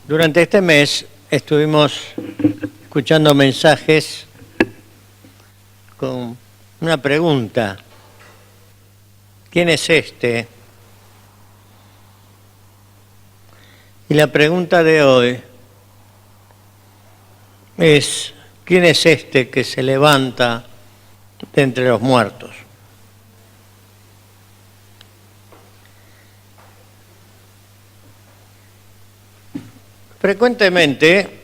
Durante este mes estuvimos escuchando mensajes con una pregunta. ¿Quién es este? Y la pregunta de hoy es, ¿quién es este que se levanta de entre los muertos? Frecuentemente,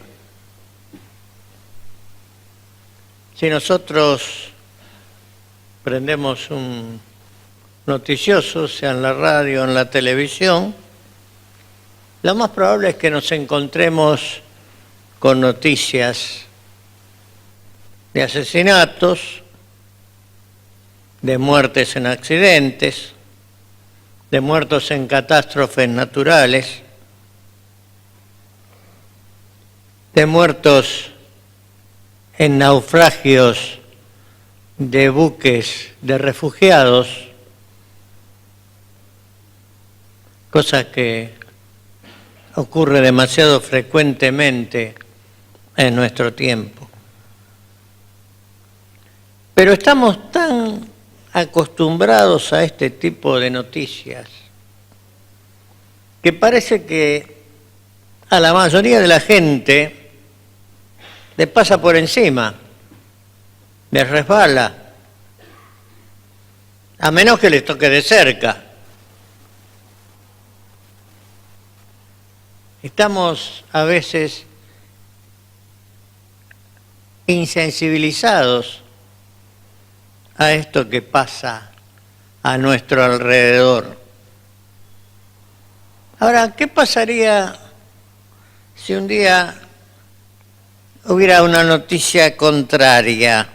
si nosotros prendemos un noticioso, sea en la radio o en la televisión, lo más probable es que nos encontremos con noticias de asesinatos, de muertes en accidentes, de muertos en catástrofes naturales, de muertos en naufragios de buques de refugiados, cosa que ocurre demasiado frecuentemente en nuestro tiempo. Pero estamos tan acostumbrados a este tipo de noticias que parece que a la mayoría de la gente le pasa por encima, les resbala, a menos que les toque de cerca. Estamos a veces insensibilizados a esto que pasa a nuestro alrededor. Ahora, ¿qué pasaría si un día hubiera una noticia contraria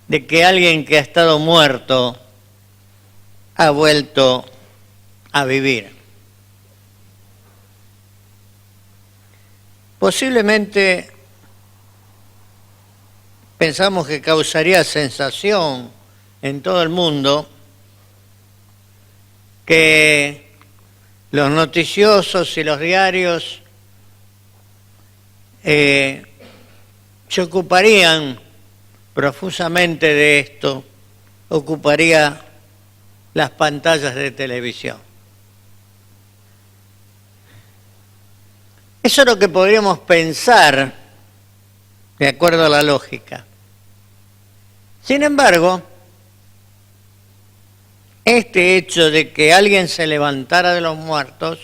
de que alguien que ha estado muerto ha vuelto a vivir? Posiblemente pensamos que causaría sensación en todo el mundo que los noticiosos y los diarios se ocuparían profusamente de esto, ocuparía las pantallas de televisión. Eso es lo que podríamos pensar de acuerdo a la lógica. Sin embargo, este hecho de que alguien se levantara de los muertos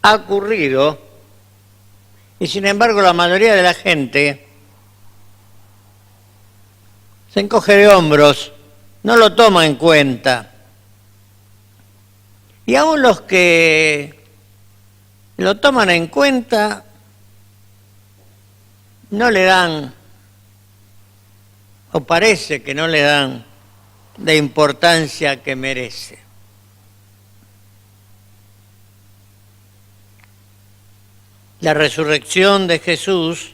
ha ocurrido, y sin embargo la mayoría de la gente se encoge de hombros, no lo toma en cuenta. Y aún los que lo toman en cuenta no le dan, o parece que no le dan, la importancia que merece. La resurrección de Jesús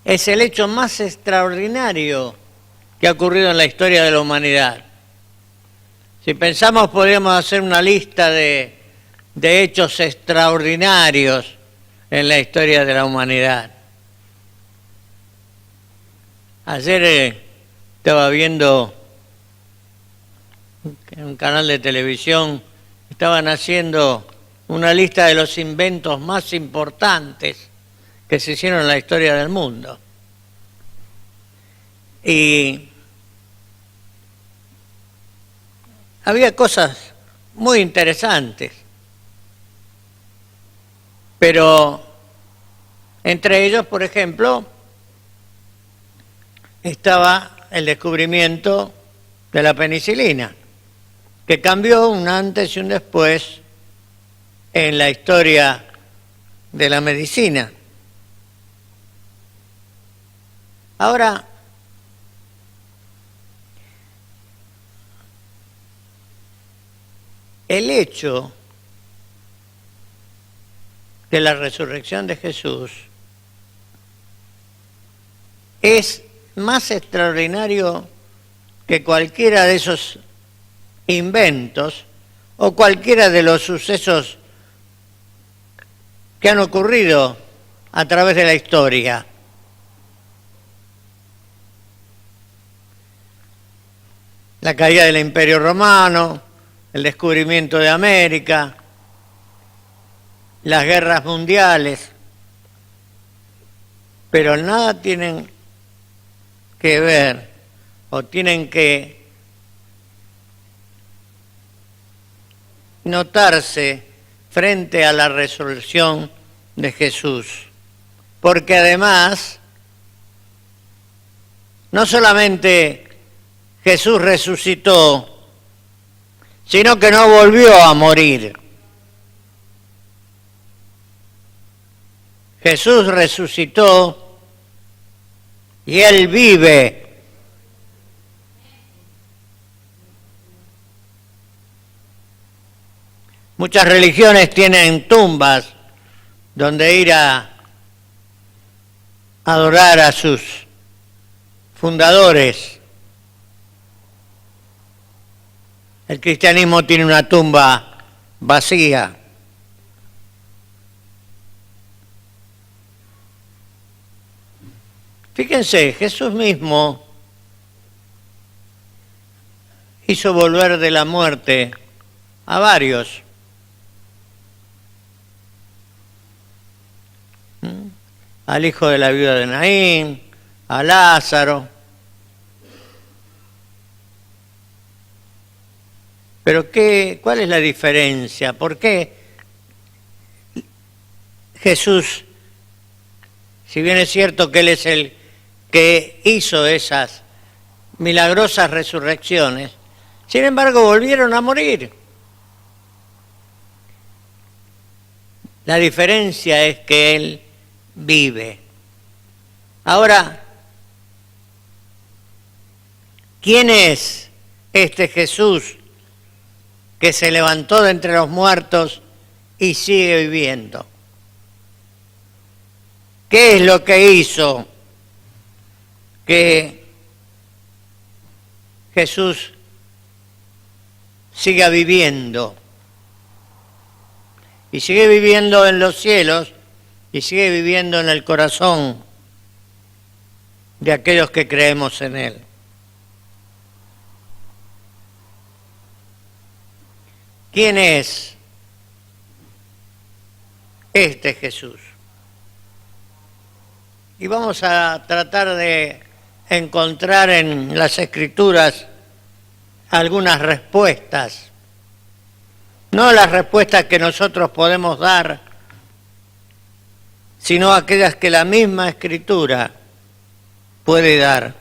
es el hecho más extraordinario que ha ocurrido en la historia de la humanidad. Si pensamos, podríamos hacer una lista de hechos extraordinarios en la historia de la humanidad. Ayer estaba viendo en un canal de televisión, estaban haciendo una lista de los inventos más importantes que se hicieron en la historia del mundo. Y había cosas muy interesantes, pero entre ellos, por ejemplo, estaba el descubrimiento de la penicilina, que cambió un antes y un después en la historia de la medicina. Ahora, el hecho de la resurrección de Jesús es más extraordinario que cualquiera de esos inventos o cualquiera de los sucesos que han ocurrido a través de la historia. La caída del Imperio Romano, el descubrimiento de América, las guerras mundiales, pero nada tienen que ver o tienen que notarse frente a la resurrección de Jesús. Porque además, no solamente Jesús resucitó, sino que no volvió a morir. Jesús resucitó y Él vive. Muchas religiones tienen tumbas donde ir a adorar a sus fundadores. El cristianismo tiene una tumba vacía. Fíjense, Jesús mismo hizo volver de la muerte a varios. Al hijo de la viuda de Naín, a Lázaro. Pero ¿cuál es la diferencia? ¿Por qué Jesús, si bien es cierto que Él es el que hizo esas milagrosas resurrecciones, sin embargo volvieron a morir? La diferencia es que Él vive. Ahora, ¿quién es este Jesús que se levantó de entre los muertos y sigue viviendo? ¿Qué es lo que hizo que Jesús siga viviendo? Y sigue viviendo en los cielos y sigue viviendo en el corazón de aquellos que creemos en Él. ¿Quién es este Jesús? Y vamos a tratar de encontrar en las Escrituras algunas respuestas. No las respuestas que nosotros podemos dar, sino aquellas que la misma Escritura puede dar.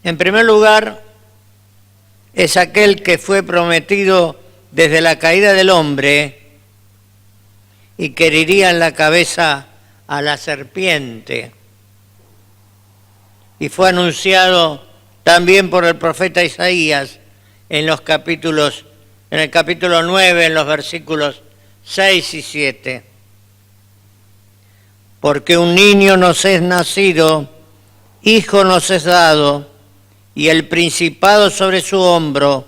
En primer lugar, es aquel que fue prometido desde la caída del hombre y que heriría en la cabeza a la serpiente. Y fue anunciado también por el profeta Isaías en el capítulo 9, en los versículos 6 y 7. Porque un niño nos es nacido, hijo nos es dado, y el principado sobre su hombro,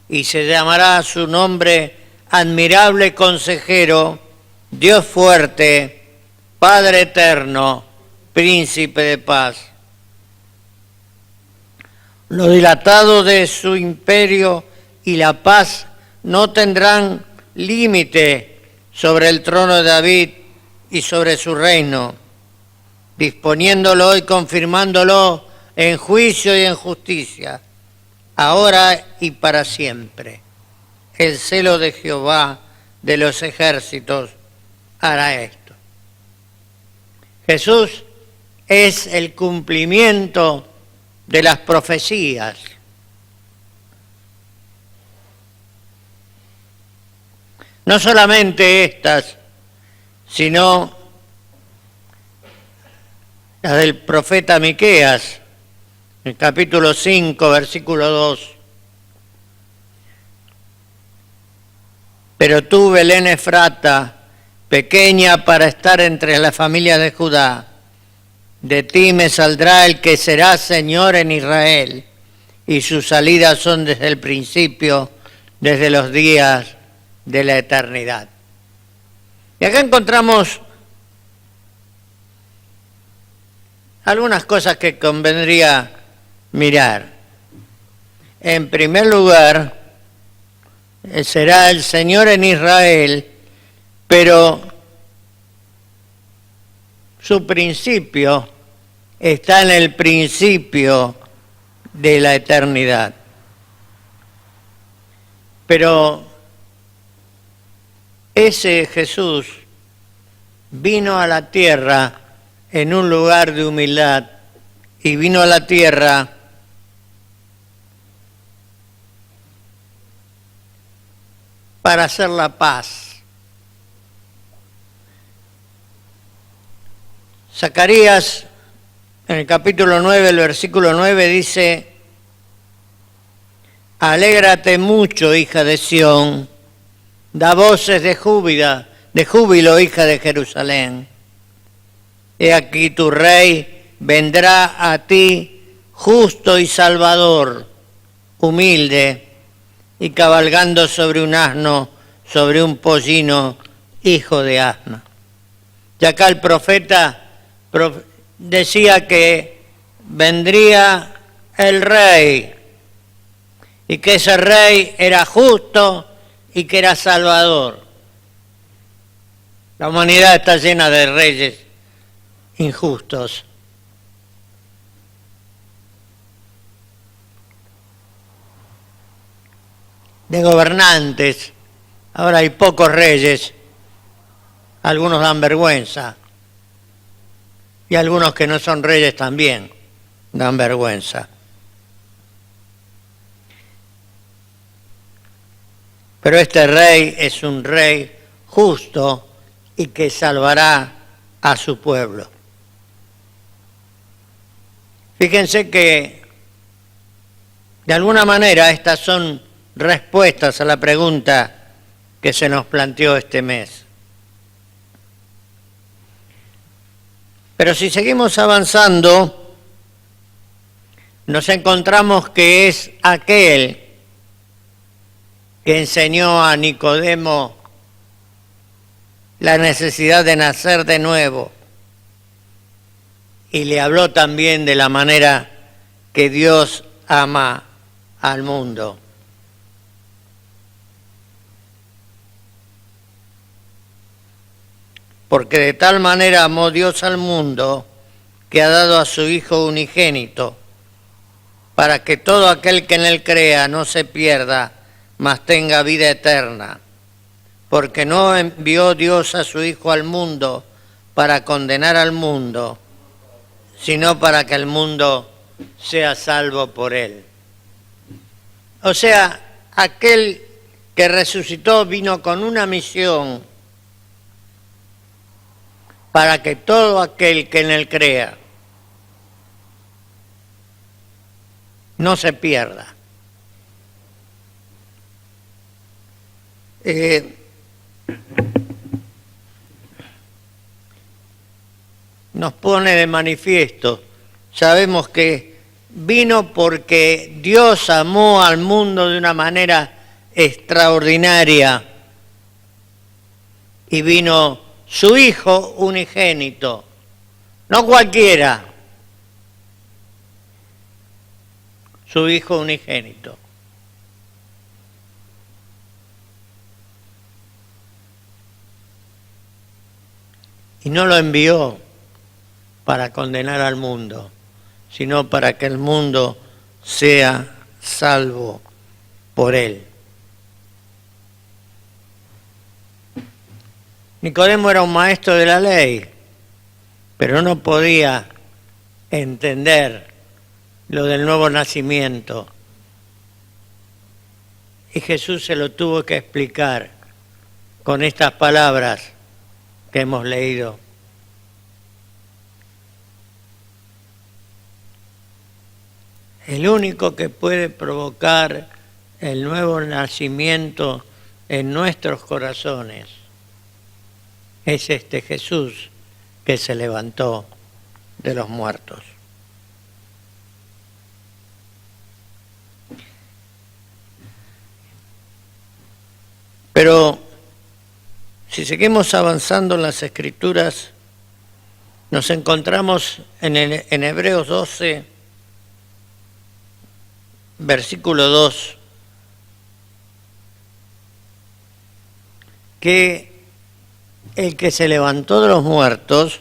y se llamará su nombre Admirable Consejero, Dios Fuerte, Padre Eterno, Príncipe de Paz. Lo dilatado de su imperio y la paz no tendrán límite sobre el trono de David y sobre su reino, disponiéndolo y confirmándolo en juicio y en justicia, ahora y para siempre. El celo de Jehová de los ejércitos hará esto. Jesús es el cumplimiento de las profecías. No solamente estas, sino las del profeta Miqueas, en capítulo 5, versículo 2. Pero tú, Belén Efrata, pequeña para estar entre las familias de Judá, de ti me saldrá el que será Señor en Israel, y sus salidas son desde el principio, desde los días de la eternidad. Y acá encontramos algunas cosas que convendría mirar. En primer lugar, será el Señor en Israel, pero su principio está en el principio de la eternidad. Pero ese Jesús vino a la tierra en un lugar de humildad y vino a la tierra para hacer la paz. Zacarías, en el capítulo 9, el versículo 9 dice: alégrate mucho, hija de Sión, da voces de júbilo, hija de Jerusalén. He aquí tu rey vendrá a ti, justo y salvador, humilde, y cabalgando sobre un asno, sobre un pollino, hijo de asna. Y acá el profeta decía que vendría el rey, y que ese rey era justo y que era salvador. La humanidad está llena de reyes injustos. De gobernantes. Ahora hay pocos reyes. Algunos dan vergüenza. Y algunos que no son reyes también dan vergüenza. Pero este rey es un rey justo y que salvará a su pueblo. Fíjense que de alguna manera estas son respuestas a la pregunta que se nos planteó este mes. Pero si seguimos avanzando, nos encontramos que es aquel que enseñó a Nicodemo la necesidad de nacer de nuevo y le habló también de la manera que Dios ama al mundo. Porque de tal manera amó Dios al mundo que ha dado a su Hijo unigénito, para que todo aquel que en él crea no se pierda, mas tenga vida eterna. Porque no envió Dios a su Hijo al mundo para condenar al mundo, sino para que el mundo sea salvo por él. O sea, aquel que resucitó vino con una misión para que todo aquel que en él crea no se pierda. Nos pone de manifiesto, sabemos que vino porque Dios amó al mundo de una manera extraordinaria y vino su Hijo unigénito, no cualquiera, su Hijo unigénito. Y no lo envió para condenar al mundo, sino para que el mundo sea salvo por él. Nicodemo era un maestro de la ley, pero no podía entender lo del nuevo nacimiento. Y Jesús se lo tuvo que explicar con estas palabras que hemos leído. El único que puede provocar el nuevo nacimiento en nuestros corazones es este Jesús que se levantó de los muertos. Pero Si seguimos avanzando en las Escrituras, nos encontramos en Hebreos 12, versículo 2, que el que se levantó de los muertos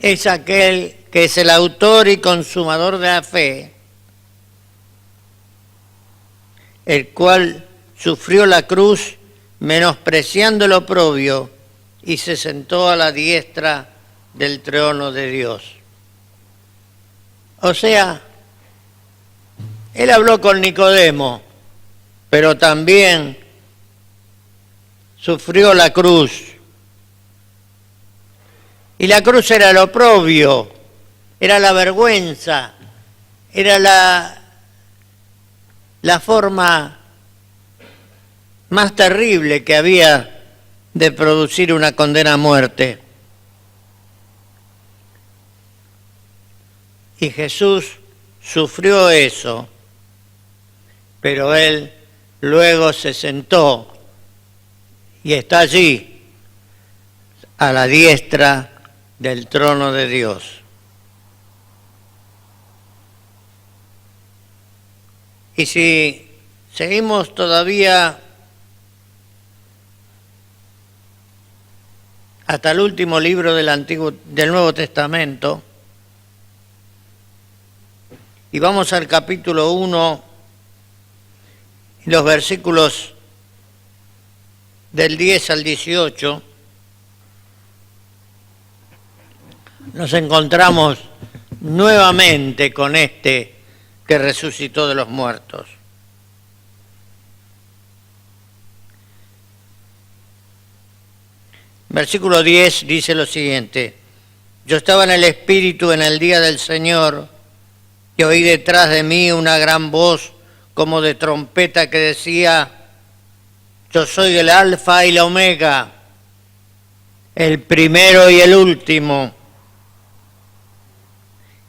es aquel que es el autor y consumador de la fe, el cual sufrió la cruz menospreciando el oprobio y se sentó a la diestra del trono de Dios. O sea, él habló con Nicodemo, pero también sufrió la cruz. Y la cruz era el oprobio, era la vergüenza, era la forma más terrible que había de producir una condena a muerte. Y Jesús sufrió eso, pero él luego se sentó y está allí, a la diestra del trono de Dios. Y si seguimos todavía hasta el último libro del Nuevo Testamento, y vamos al capítulo 1, los versículos del 10 al 18, nos encontramos nuevamente con este que resucitó de los muertos. Versículo 10 dice lo siguiente: yo estaba en el Espíritu en el día del Señor y oí detrás de mí una gran voz como de trompeta que decía: yo soy el Alfa y la Omega, el primero y el último.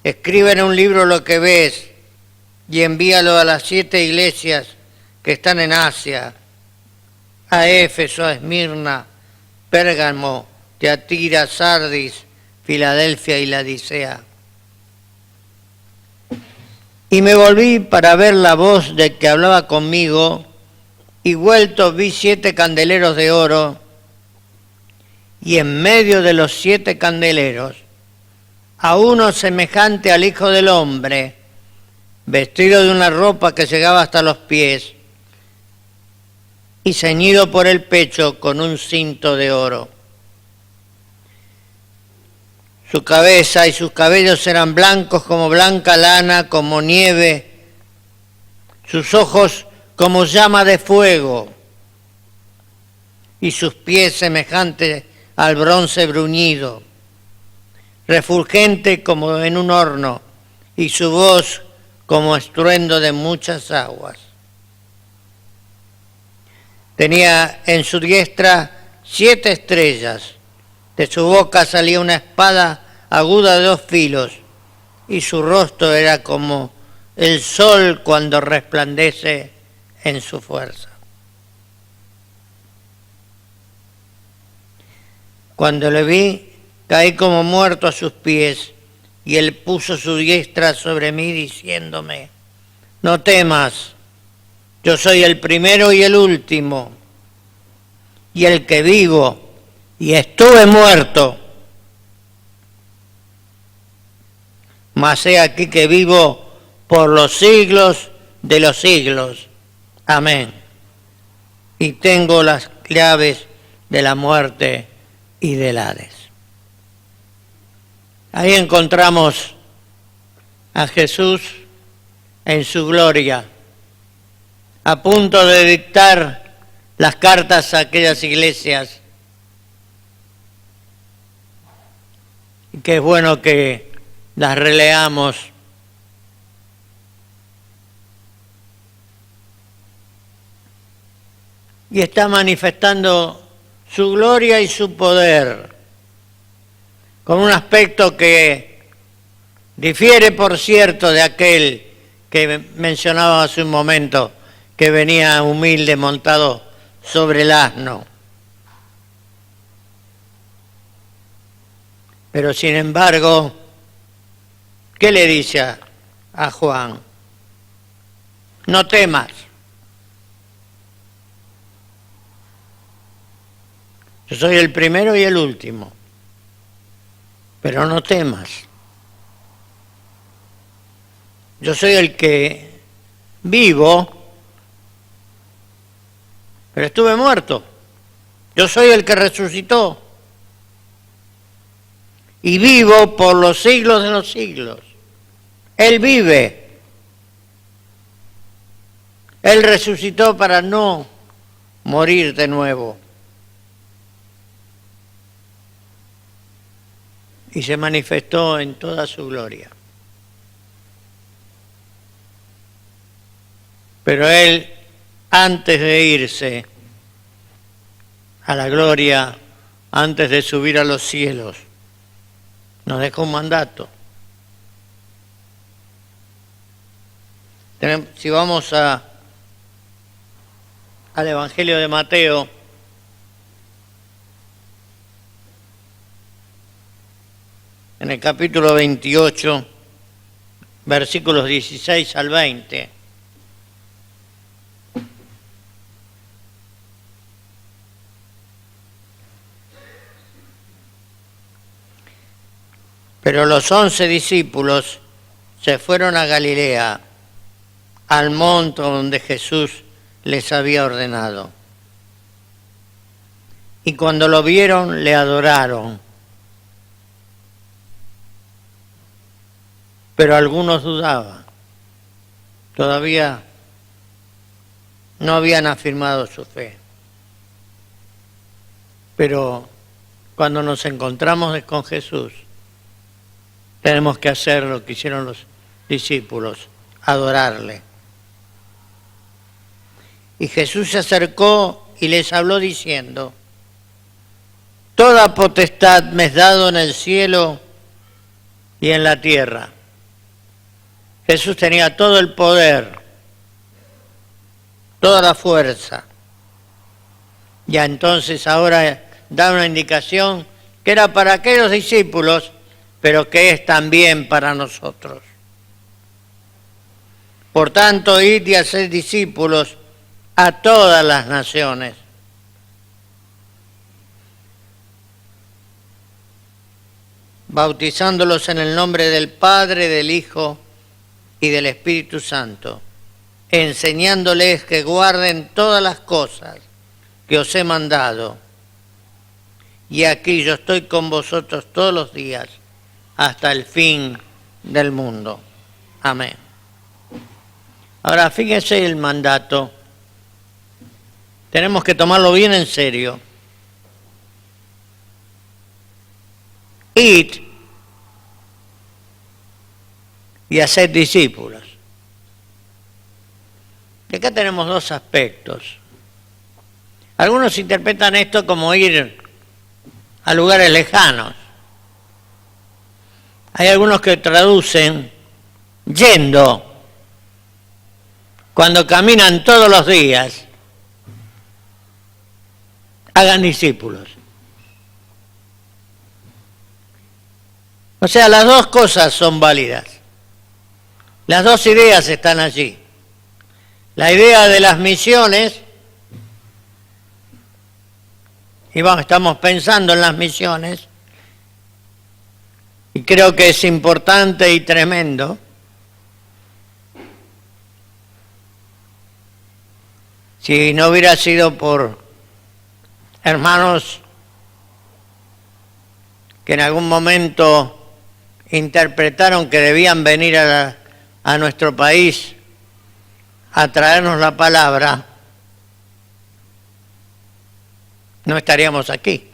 Escribe en un libro lo que ves y envíalo a las 7 iglesias que están en Asia, a Éfeso, a Esmirna, Pérgamo, Tiatira, Sardis, Filadelfia y Laodicea. Y me volví para ver la voz del que hablaba conmigo, y vuelto vi 7 candeleros de oro, y en medio de los 7 candeleros, a uno semejante al Hijo del Hombre, vestido de una ropa que llegaba hasta los pies, y ceñido por el pecho con un cinto de oro. Su cabeza y sus cabellos eran blancos como blanca lana, como nieve, sus ojos como llama de fuego, y sus pies semejantes al bronce bruñido, refulgente como en un horno, y su voz como estruendo de muchas aguas. Tenía en su diestra 7 estrellas, de su boca salía una espada aguda de 2 filos, y su rostro era como el sol cuando resplandece en su fuerza. Cuando le vi, caí como muerto a sus pies, y él puso su diestra sobre mí diciéndome: no temas, yo soy el primero y el último, y el que vivo, y estuve muerto, mas he aquí que vivo por los siglos de los siglos. Amén. Y tengo las llaves de la muerte y del Hades. Ahí encontramos a Jesús en su gloria, a punto de dictar las cartas a aquellas iglesias. Y que es bueno que las releamos. Y está manifestando su gloria y su poder, con un aspecto que difiere, por cierto, de aquel que mencionaba hace un momento, que venía humilde montado sobre el asno. Pero sin embargo, ¿qué le dice a Juan? No temas. Yo soy el primero y el último. Pero no temas. Yo soy el que vivo, pero estuve muerto. Yo soy el que resucitó. Y vivo por los siglos de los siglos. Él vive. Él resucitó para no morir de nuevo. Y se manifestó en toda su gloria. Pero Él, antes de irse a la gloria, antes de subir a los cielos, nos dejó un mandato. Si vamos al Evangelio de Mateo, en el capítulo 28, versículos 16 al 20, pero los 11 discípulos se fueron a Galilea, al monte donde Jesús les había ordenado. Y cuando lo vieron, le adoraron. Pero algunos dudaban. Todavía no habían afirmado su fe. Pero cuando nos encontramos con Jesús, tenemos que hacer lo que hicieron los discípulos, adorarle. Y Jesús se acercó y les habló diciendo: toda potestad me es dado en el cielo y en la tierra. Jesús tenía todo el poder, toda la fuerza. Ya entonces ahora da una indicación que era para aquellos discípulos, pero que es también para nosotros. Por tanto, id y haced discípulos a todas las naciones. Bautizándolos en el nombre del Padre, del Hijo y del Espíritu Santo, enseñándoles que guarden todas las cosas que os he mandado. Y aquí yo estoy con vosotros todos los días, hasta el fin del mundo. Amén. Ahora, fíjense el mandato. Tenemos que tomarlo bien en serio. Id y haced discípulos. Y acá tenemos dos aspectos. Algunos interpretan esto como ir a lugares lejanos. Hay algunos que traducen yendo, cuando caminan todos los días, hagan discípulos. O sea, las dos cosas son válidas. Las dos ideas están allí. La idea de las misiones, y estamos pensando en las misiones, y creo que es importante y tremendo. Si no hubiera sido por hermanos que en algún momento interpretaron que debían venir a nuestro país a traernos la palabra, no estaríamos aquí.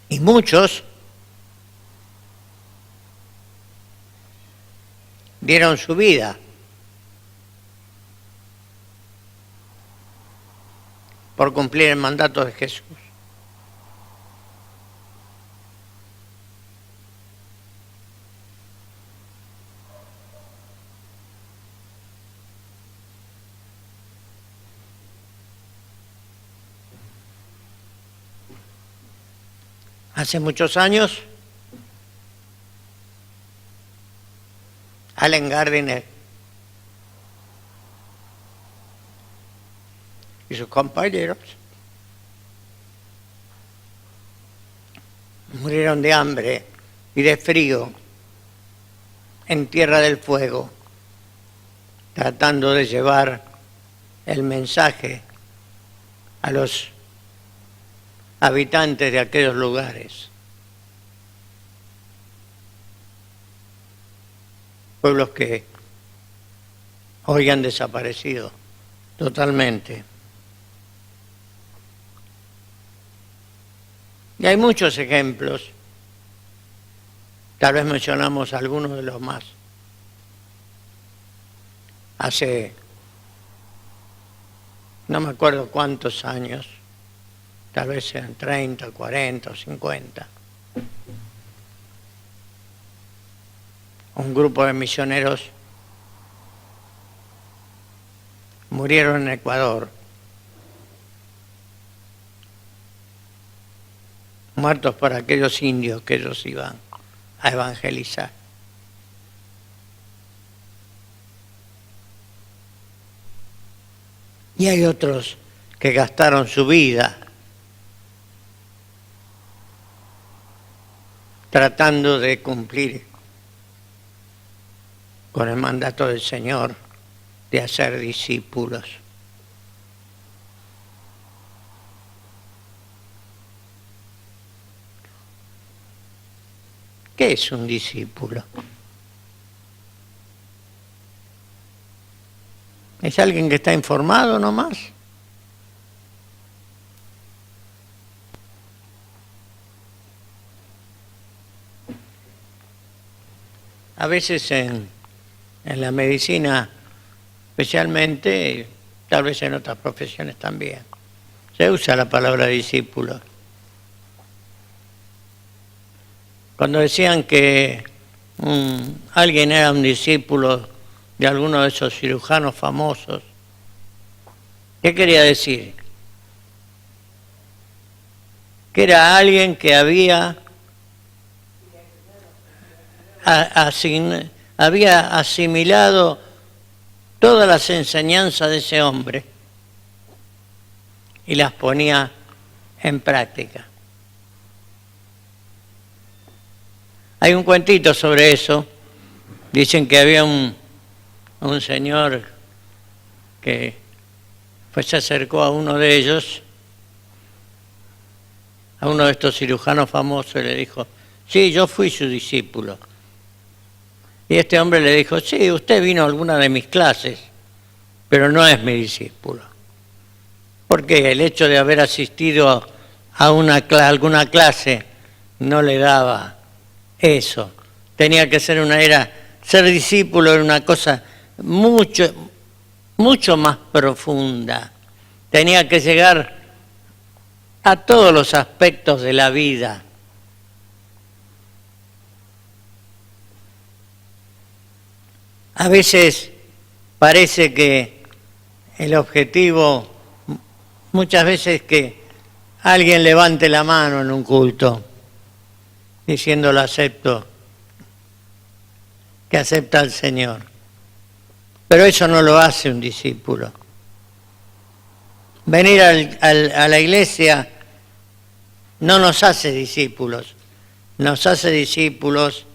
Y muchos dieron su vida por cumplir el mandato de Jesús. Hace muchos años, Allen Gardiner y sus compañeros murieron de hambre y de frío en Tierra del Fuego, tratando de llevar el mensaje a los habitantes de aquellos lugares. Pueblos que hoy han desaparecido totalmente. Y hay muchos ejemplos. Tal vez mencionamos algunos de los más. Hace, no me acuerdo cuántos años, tal vez sean 30, 40 o 50, un grupo de misioneros murieron en Ecuador, muertos por aquellos indios que ellos iban a evangelizar. Y hay otros que gastaron su vida tratando de cumplir con el mandato del Señor de hacer discípulos. ¿Qué es un discípulo? ¿Es alguien que está informado nomás? A veces en la medicina, especialmente, tal vez en otras profesiones también, se usa la palabra discípulo. Cuando decían que alguien era un discípulo de alguno de esos cirujanos famosos, ¿qué quería decir? Que era alguien que había asimilado todas las enseñanzas de ese hombre y las ponía en práctica. Hay un cuentito sobre eso. Dicen que había un señor que se acercó a uno de ellos, a uno de estos cirujanos famosos, y le dijo: sí, yo fui su discípulo. Y este hombre le dijo: sí, usted vino a alguna de mis clases, pero no es mi discípulo. Porque el hecho de haber asistido a alguna clase no le daba eso. Tenía que ser ser discípulo era una cosa mucho más profunda. Tenía que llegar a todos los aspectos de la vida. A veces parece que el objetivo, muchas veces, que alguien levante la mano en un culto diciendo lo acepto, que acepta al Señor. Pero eso no lo hace un discípulo. Venir a la iglesia no nos hace discípulos. Nos hace discípulos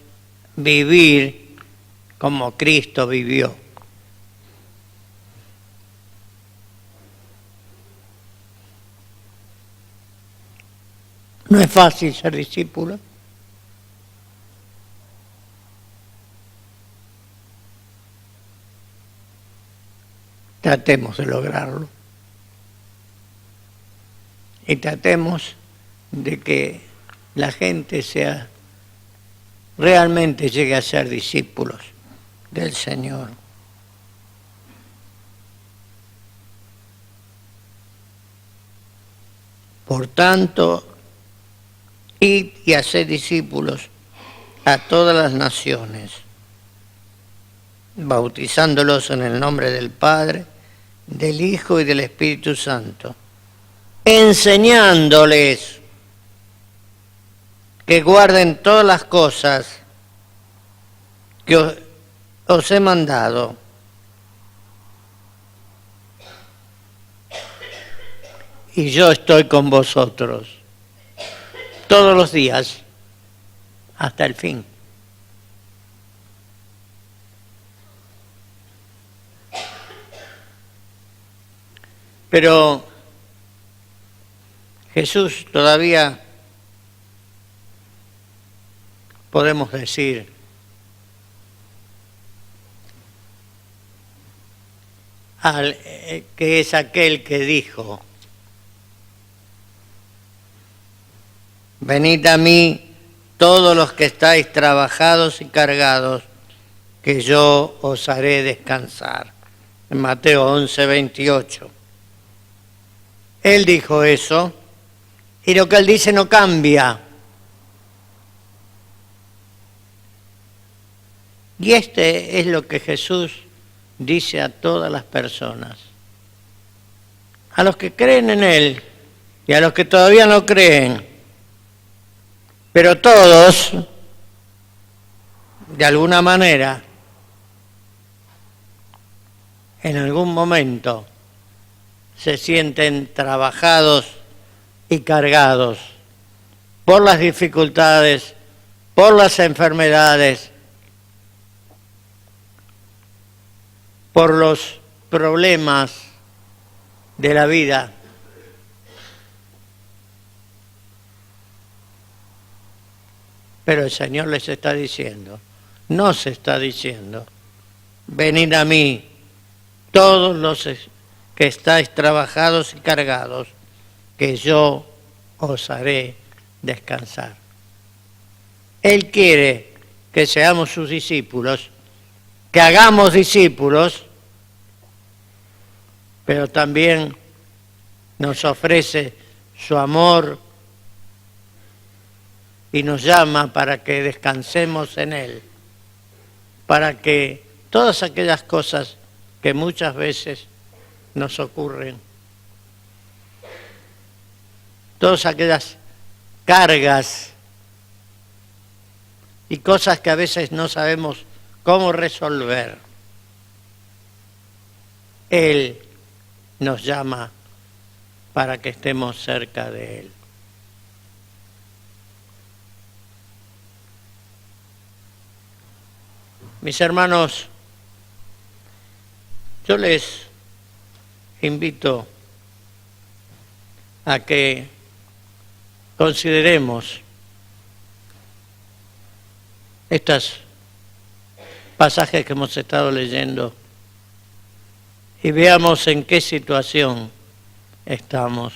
vivir como Cristo vivió. No es fácil ser discípulo. Tratemos de lograrlo. Y tratemos de que la gente realmente llegue a ser discípulos del Señor. Por tanto, id y haced discípulos a todas las naciones, bautizándolos en el nombre del Padre, del Hijo y del Espíritu Santo, enseñándoles que guarden todas las cosas que os he mandado. Y yo estoy con vosotros todos los días hasta el fin. Pero Jesús todavía podemos decir que es aquel que dijo: venid a mí todos los que estáis trabajados y cargados, que yo os haré descansar. En Mateo 11:28. Él dijo eso, y lo que él dice no cambia. Y este es lo que Jesús dice a todas las personas, a los que creen en Él y a los que todavía no creen, pero todos, de alguna manera, en algún momento, se sienten trabajados y cargados por las dificultades, por las enfermedades, por los problemas de la vida. Pero el Señor les está diciendo, nos está diciendo: venid a mí, todos los que estáis trabajados y cargados, que yo os haré descansar. Él quiere que seamos sus discípulos, que hagamos discípulos, pero también nos ofrece su amor y nos llama para que descansemos en Él, para que todas aquellas cosas que muchas veces nos ocurren, todas aquellas cargas y cosas que a veces no sabemos cómo resolver, Él nos llama para que estemos cerca de Él. Mis hermanos, yo les invito a que consideremos estos pasajes que hemos estado leyendo y veamos en qué situación estamos,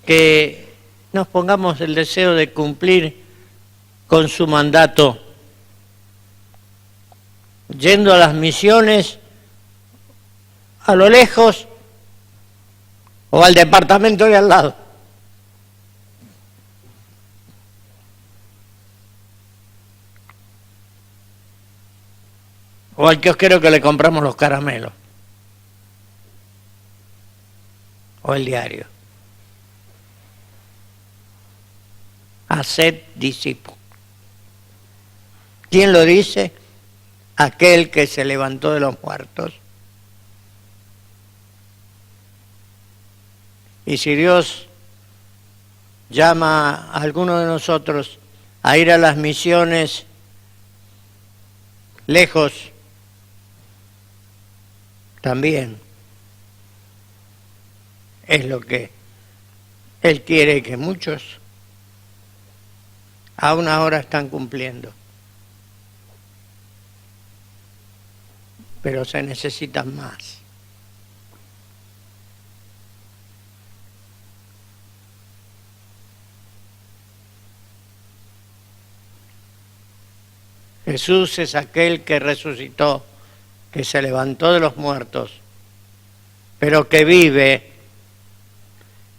que nos pongamos el deseo de cumplir con su mandato, yendo a las misiones a lo lejos o al departamento de al lado. O al kiosquero que le compramos los caramelos. O el diario. Haced discípulos. ¿Quién lo dice? Aquel que se levantó de los muertos. Y si Dios llama a alguno de nosotros a ir a las misiones lejos, también es lo que Él quiere que muchos aún ahora están cumpliendo. Pero se necesitan más. Jesús es aquel que resucitó, que se levantó de los muertos, pero que vive,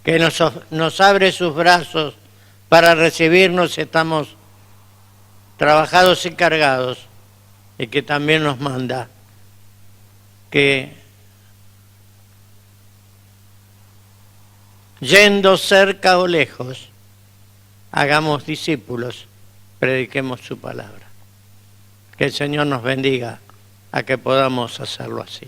que nos abre sus brazos para recibirnos si estamos trabajados y cargados, y que también nos manda que, yendo cerca o lejos, hagamos discípulos, prediquemos su palabra. Que el Señor nos bendiga a que podamos hacerlo así.